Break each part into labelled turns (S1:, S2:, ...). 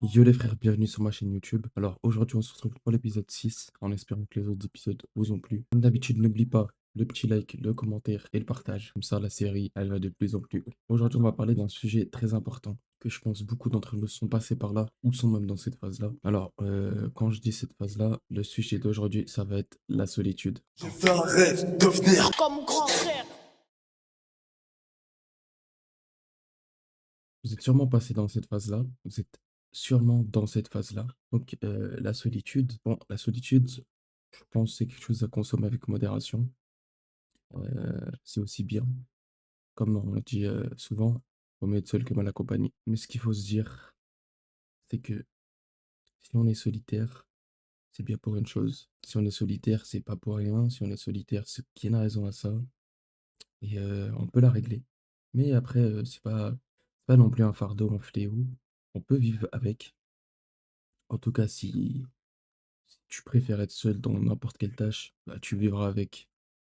S1: Yo les frères, bienvenue sur ma chaîne YouTube. Alors aujourd'hui on se retrouve pour l'épisode 6 en espérant que les autres épisodes vous ont plu. Comme d'habitude, n'oublie pas le petit like, le commentaire et le partage. Comme ça la série elle va de plus en plus haut. Aujourd'hui on va parler d'un sujet très important que je pense beaucoup d'entre nous sont passés par là ou sont même dans cette phase-là. Alors quand je dis cette phase-là, le sujet d'aujourd'hui ça va être la solitude.
S2: J'ai fait un rêve devenir comme grand frère.
S1: Vous êtes sûrement passé dans cette phase-là. Vous êtes sûrement dans cette phase-là. Donc, la solitude, bon, la solitude, je pense que c'est quelque chose à consommer avec modération. C'est aussi bien. Comme on le dit souvent, vaut mieux être seul que mal accompagné. Mais ce qu'il faut se dire, c'est que si on est solitaire, c'est bien pour une chose. Si on est solitaire, c'est pas pour rien. Si on est solitaire, c'est qu'il y a une raison à ça. Et on peut la régler. Mais après, c'est pas non plus un fardeau, un fléau. On peut vivre avec. En tout cas, si tu préfères être seul dans n'importe quelle tâche, bah, tu vivras avec.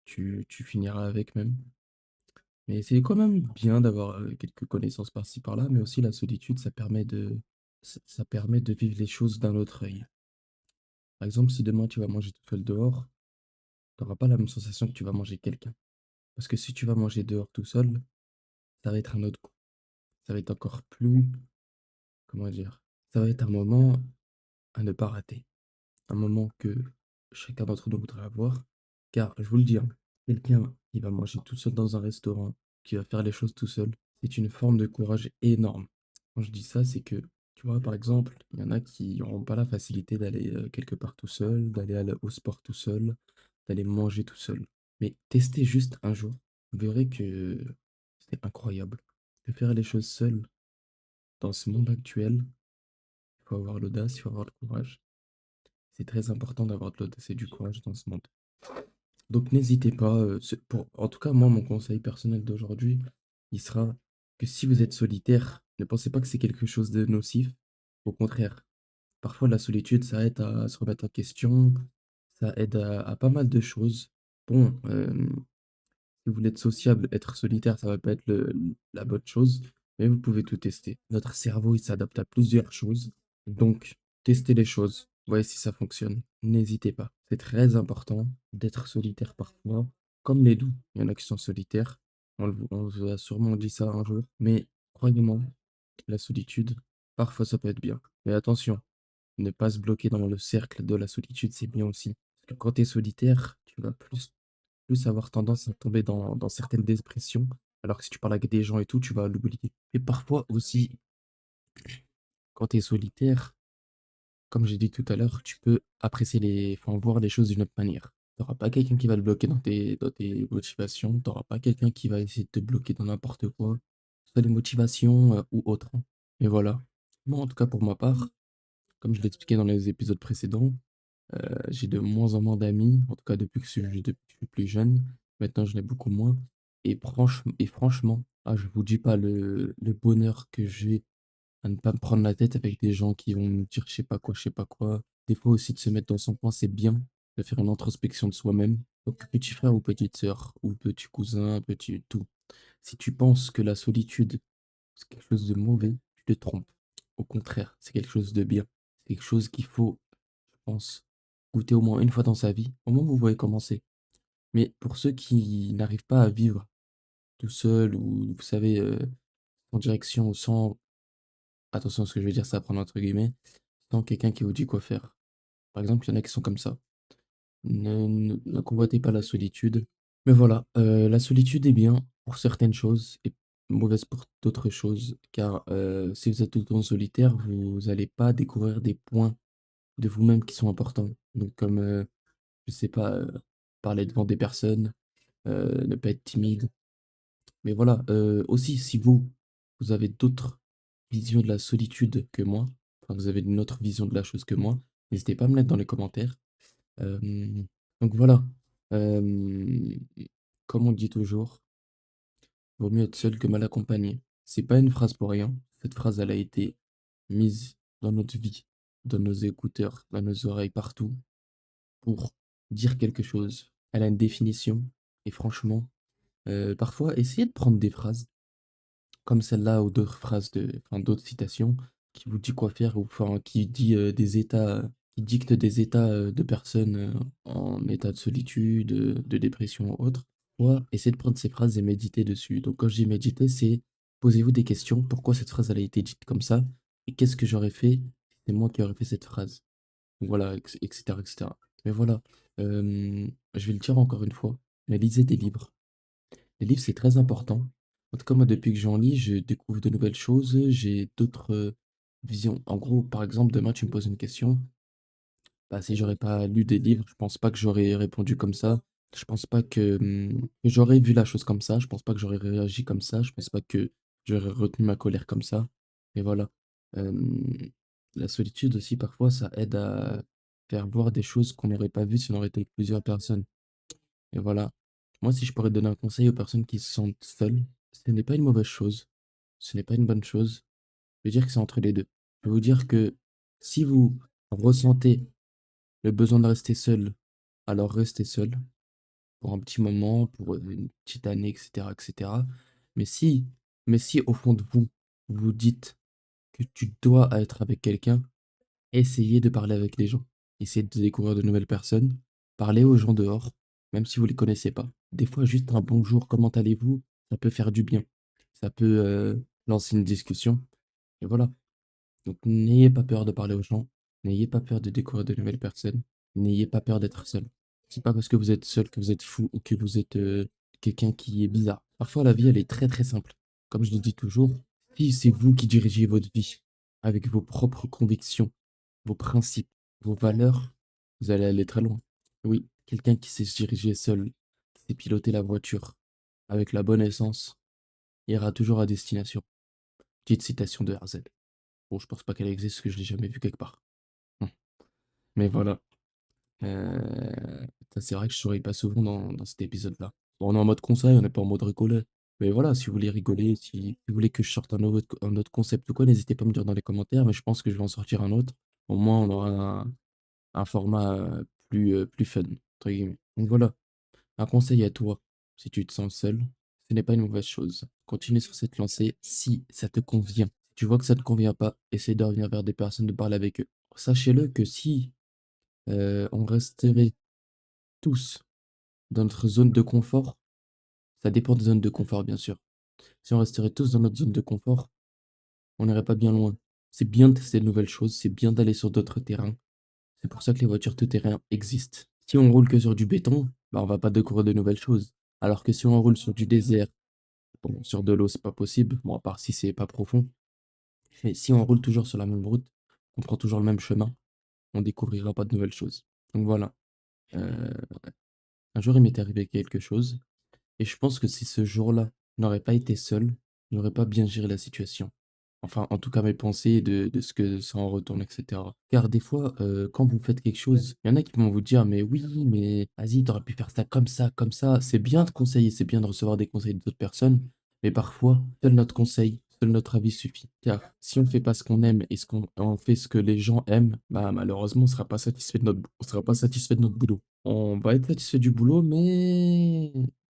S1: Tu finiras avec même. Mais c'est quand même bien d'avoir quelques connaissances par-ci par-là, mais aussi la solitude, ça permet de vivre les choses d'un autre œil. Par exemple, si demain tu vas manger tout seul dehors, tu n'auras pas la même sensation que tu vas manger quelqu'un. Parce que si tu vas manger dehors tout seul, ça va être un autre coup. Ça va être encore plus, comment dire, ça va être un moment à ne pas rater. Un moment que chacun d'entre nous voudrait avoir. Car, je vous le dis, hein, quelqu'un qui va manger tout seul dans un restaurant, qui va faire les choses tout seul, c'est une forme de courage énorme. Quand je dis ça, c'est que, tu vois, par exemple, il y en a qui n'auront pas la facilité d'aller quelque part tout seul, au sport tout seul, d'aller manger tout seul. Mais testez juste un jour, vous verrez que c'est incroyable. De faire les choses seul dans ce monde actuel, il faut avoir l'audace, il faut avoir le courage. C'est très important d'avoir de l'audace et du courage dans ce monde. Donc n'hésitez pas, en tout cas, moi, mon conseil personnel d'aujourd'hui, il sera que si vous êtes solitaire, ne pensez pas que c'est quelque chose de nocif. Au contraire, parfois la solitude, ça aide à se remettre en question, ça aide à pas mal de choses. Bon, si vous voulez être sociable, être solitaire, ça va pas être la bonne chose, mais vous pouvez tout tester. Notre cerveau, il s'adapte à plusieurs choses. Donc, testez les choses. Voyez si ça fonctionne. N'hésitez pas. C'est très important d'être solitaire parfois, comme les loups. Il y en a qui sont solitaires. On vous a sûrement dit ça un jour. Mais croyez-moi, la solitude, parfois ça peut être bien. Mais attention, ne pas se bloquer dans le cercle de la solitude, c'est bien aussi. Parce que quand tu es solitaire, tu vas plus avoir tendance à tomber dans certaines dépressions, alors que si tu parles avec des gens et tout, tu vas l'oublier. Et parfois aussi, quand tu es solitaire, comme j'ai dit tout à l'heure, tu peux apprécier enfin, voir les choses d'une autre manière. Tu n'auras pas quelqu'un qui va te bloquer dans tes motivations, tu n'auras pas quelqu'un qui va essayer de te bloquer dans n'importe quoi, soit des motivations ou autre. Et voilà. Moi, en tout cas, pour ma part, comme je l'ai expliqué dans les épisodes précédents, j'ai de moins en moins d'amis, en tout cas depuis que je suis plus jeune. Maintenant, j'en ai beaucoup moins. Et franchement, ah, je vous dis pas le bonheur que j'ai à ne pas me prendre la tête avec des gens qui vont me dire je sais pas quoi, je sais pas quoi. Des fois aussi de se mettre dans son coin, c'est bien de faire une introspection de soi-même. Donc, petit frère ou petite sœur, ou petit cousin, petit tout. Si tu penses que la solitude, c'est quelque chose de mauvais, tu te trompes. Au contraire, c'est quelque chose de bien. C'est quelque chose qu'il faut, je pense, goûter au moins une fois dans sa vie, au moins vous voyez commencer. Mais pour ceux qui n'arrivent pas à vivre tout seul ou, vous savez, en direction, sans, attention à ce que je vais dire, ça à prendre entre guillemets, sans quelqu'un qui vous dit quoi faire. Par exemple, il y en a qui sont comme ça. Ne convoitez pas la solitude. Mais voilà, la solitude est bien pour certaines choses et mauvaise pour d'autres choses, car si vous êtes tout le temps solitaire, vous n'allez pas découvrir des points de vous-même qui sont importants. Donc comme, je sais pas, parler devant des personnes, ne pas être timide. Mais voilà, aussi si vous avez d'autres visions de la solitude que moi, enfin vous avez une autre vision de la chose que moi, n'hésitez pas à me mettre dans les commentaires. Hem, donc voilà, hem, comme on dit toujours: «Vaut mieux être seul que mal accompagné». C'est pas une phrase pour rien. Cette phrase, elle a été mise dans notre vie, dans nos écouteurs, dans nos oreilles, partout, pour dire quelque chose. Elle a une définition et franchement, parfois essayez de prendre des phrases comme celle-là ou d'autres phrases d'autres citations qui vous dit quoi faire ou enfin qui dit, des états, qui dicte des états, de personnes, en état de solitude, de dépression ou autre. Soit essayez de prendre ces phrases et méditer dessus. Donc quand je dis méditer, c'est posez-vous des questions. Pourquoi cette phrase elle a été dite comme ça? Et qu'est-ce que j'aurais fait si c'est moi qui aurais fait cette phrase? Donc voilà, et cetera, et cetera. Mais voilà, je vais le dire encore une fois, mais lisez des livres. Les livres, c'est très important. En tout cas, moi, depuis que j'en lis, je découvre de nouvelles choses, j'ai d'autres, visions. En gros, par exemple, demain, tu me poses une question, bah, si j'aurais pas lu des livres, je pense pas que j'aurais répondu comme ça. Je pense pas que j'aurais vu la chose comme ça. Je pense pas que j'aurais réagi comme ça. Je pense pas que j'aurais retenu ma colère comme ça. Et voilà. Hem, la solitude aussi, parfois, ça aide à faire voir des choses qu'on n'aurait pas vues si on aurait été avec plusieurs personnes. Et voilà. Moi, si je pourrais donner un conseil aux personnes qui se sentent seules, ce n'est pas une mauvaise chose. Ce n'est pas une bonne chose. Je veux dire que c'est entre les deux. Je veux vous dire que si vous ressentez le besoin de rester seul, alors restez seul pour un petit moment, pour une petite année, etc., etc. Mais si, mais si au fond de vous, vous vous dites que tu dois être avec quelqu'un, essayez de parler avec les gens. Essayez de découvrir de nouvelles personnes. Parlez aux gens dehors, même si vous les connaissez pas. Des fois, juste un bonjour, comment allez-vous? Ça peut faire du bien. Ça peut lancer une discussion. Et voilà. Donc, n'ayez pas peur de parler aux gens. N'ayez pas peur de découvrir de nouvelles personnes. N'ayez pas peur d'être seul. C'est pas parce que vous êtes seul que vous êtes fou ou que vous êtes quelqu'un qui est bizarre. Parfois, la vie, elle est très très simple. Comme je le dis toujours, si c'est vous qui dirigez votre vie avec vos propres convictions, vos principes, vos valeurs, vous allez aller très loin. Oui, quelqu'un qui sait se diriger seul, qui sait piloter la voiture avec la bonne essence, ira toujours à destination. Petite citation de RZ. Bon, je pense pas qu'elle existe parce que je l'ai jamais vue quelque part. Hum. Mais voilà. Ça, c'est vrai que je souris pas souvent dans cet épisode-là. Bon, on est en mode conseil, on n'est pas en mode rigoler. Mais voilà, si vous voulez rigoler, si vous voulez que je sorte un autre concept ou quoi, n'hésitez pas à me dire dans les commentaires, mais je pense que je vais en sortir un autre. Au moins, on aura un format plus fun, entre guillemets. Donc voilà, un conseil à toi, si tu te sens seul, ce n'est pas une mauvaise chose. Continue sur cette lancée si ça te convient. Si tu vois que ça ne te convient pas, essaie de revenir vers des personnes, de parler avec eux. Sachez-le que si on resterait tous dans notre zone de confort, ça dépend des zones de confort, bien sûr. Si on resterait tous dans notre zone de confort, on n'irait pas bien loin. C'est bien de tester de nouvelles choses, c'est bien d'aller sur d'autres terrains. C'est pour ça que les voitures tout-terrain existent. Si on roule que sur du béton, bah, on va pas découvrir de nouvelles choses. Alors que si on roule sur du désert, bon, sur de l'eau, c'est pas possible, bon, à part si c'est pas profond. Mais si on roule toujours sur la même route, on prend toujours le même chemin, on découvrira pas de nouvelles choses. Donc voilà. Euh, un jour, il m'est arrivé quelque chose. Et je pense que si ce jour-là n'aurait pas été seul, je n'aurais pas bien géré la situation. Enfin, en tout cas, mes pensées de ce que ça en retourne, et cetera. Car des fois, quand vous faites quelque chose, il y en a qui vont vous dire: «Mais oui, mais vas-y, tu aurais pu faire ça comme ça, comme ça». C'est bien de conseiller, c'est bien de recevoir des conseils d'autres personnes, mais parfois, seul notre conseil, seul notre avis suffit. Car si on fait pas ce qu'on aime et on fait ce que les gens aiment, bah, malheureusement, on sera pas satisfait de notre boulot. On va être satisfait du boulot, mais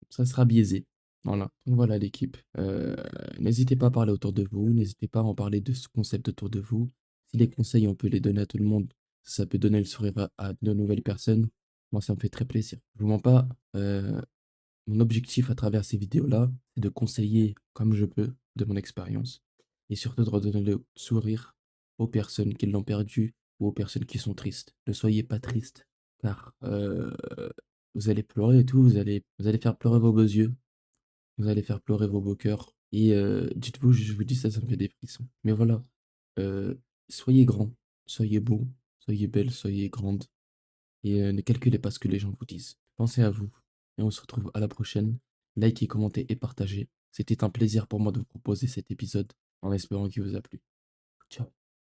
S1: ça sera biaisé. Voilà, donc voilà l'équipe. N'hésitez pas à parler autour de vous, n'hésitez pas à en parler de ce concept autour de vous. Si les conseils, on peut les donner à tout le monde, ça peut donner le sourire à de nouvelles personnes. Moi, ça me fait très plaisir. Je vous mens pas, mon objectif à travers ces vidéos-là, c'est de conseiller comme je peux de mon expérience et surtout de redonner le sourire aux personnes qui l'ont perdu ou aux personnes qui sont tristes. Ne soyez pas tristes car, vous allez pleurer et tout, vous allez faire pleurer vos beaux yeux, vous allez faire pleurer vos beaux cœurs et dites-vous, je vous dis ça, ça me fait des frissons. Mais voilà, heu, soyez grands, soyez beaux, soyez belles, soyez grandes et ne calculez pas ce que les gens vous disent. Pensez à vous et on se retrouve à la prochaine. Likez, commentez et partagez. C'était un plaisir pour moi de vous proposer cet épisode en espérant qu'il vous a plu. Ciao.